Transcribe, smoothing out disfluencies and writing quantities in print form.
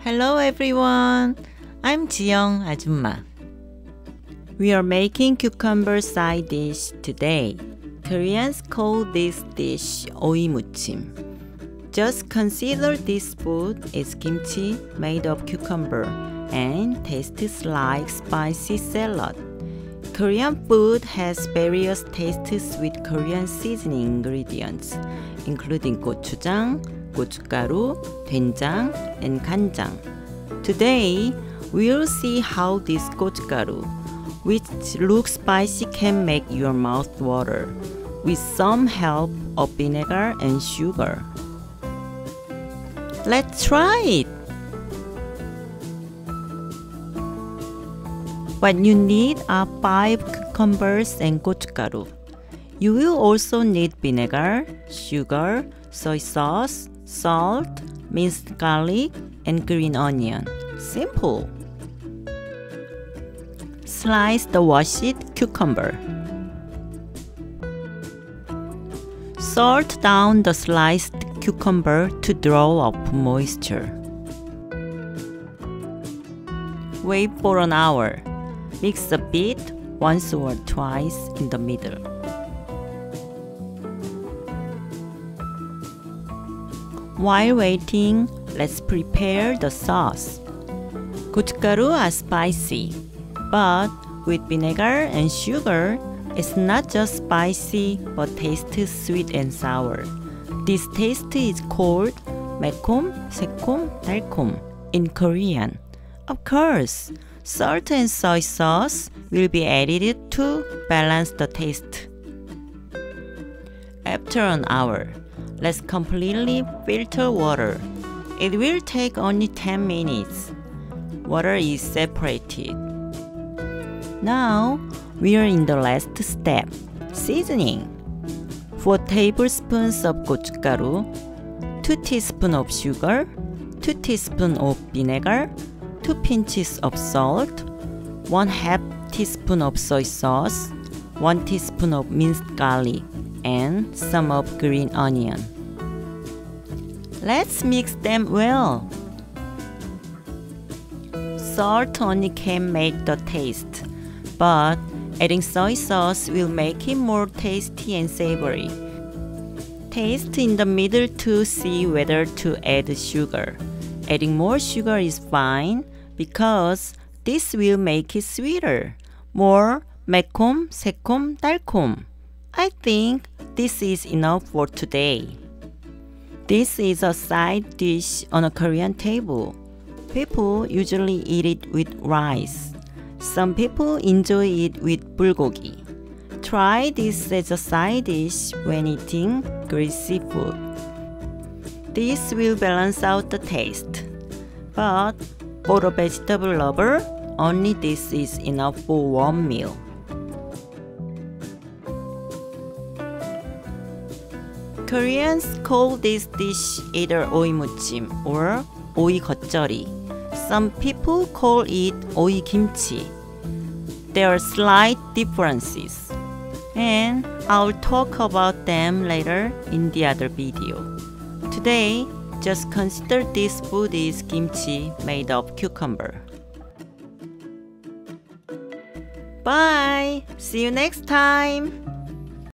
Hello everyone, I'm jiyoung 아줌마. We are making cucumber side dish today. Koreans call this dish Oi-muchim. Just consider this food is kimchi made of cucumber and tastes like spicy salad. Korean food has various tastes with Korean seasoning ingredients, including gochujang, Gochugaru, 된장, and 간장. Today, we'll see how this Gochugaru, which looks spicy, can make your mouth water, with some help of vinegar and sugar. Let's try it! What you need are 5 cucumbers and Gochugaru. You will also need vinegar, sugar, soy sauce, salt, minced garlic, and green onion. Simple! Slice the washed cucumber. Salt down the sliced cucumber to draw up moisture. Wait for an hour. Mix a bit once or twice in the middle. While waiting, let's prepare the sauce. Gochugaru are spicy, but with vinegar and sugar, it's not just spicy but tastes sweet and sour. This taste is called maekom, saelkom, dalcom in Korean. Of course, salt and soy sauce will be added to balance the taste. After an hour, let's completely filter water. It will take only 10 minutes. Water is separated. Now, we are in the last step, seasoning. 4 tablespoons of gochugaru, 2 teaspoons of sugar, 2 teaspoons of vinegar, 2 pinches of salt, 1/2 teaspoon of soy sauce, 1 teaspoon of minced garlic, and some of green onion. Let's mix them well. Salt only can make the taste, but adding soy sauce will make it more tasty and savory. Taste in the middle to see whether to add sugar. Adding more sugar is fine because this will make it sweeter. More maekom, saelkom, dalcom. I think this is enough for today. This is a side dish on a Korean table. People usually eat it with rice. Some people enjoy it with bulgogi. Try this as a side dish when eating greasy food. This will balance out the taste. But for a vegetable lover, only this is enough for one meal. Koreans call this dish either Oi-muchim or Oi-겉절이. Some people call it Oi-kimchi. There are slight differences, and I'll talk about them later in the other video. Today, just consider this food is kimchi made of cucumber. Bye! See you next time!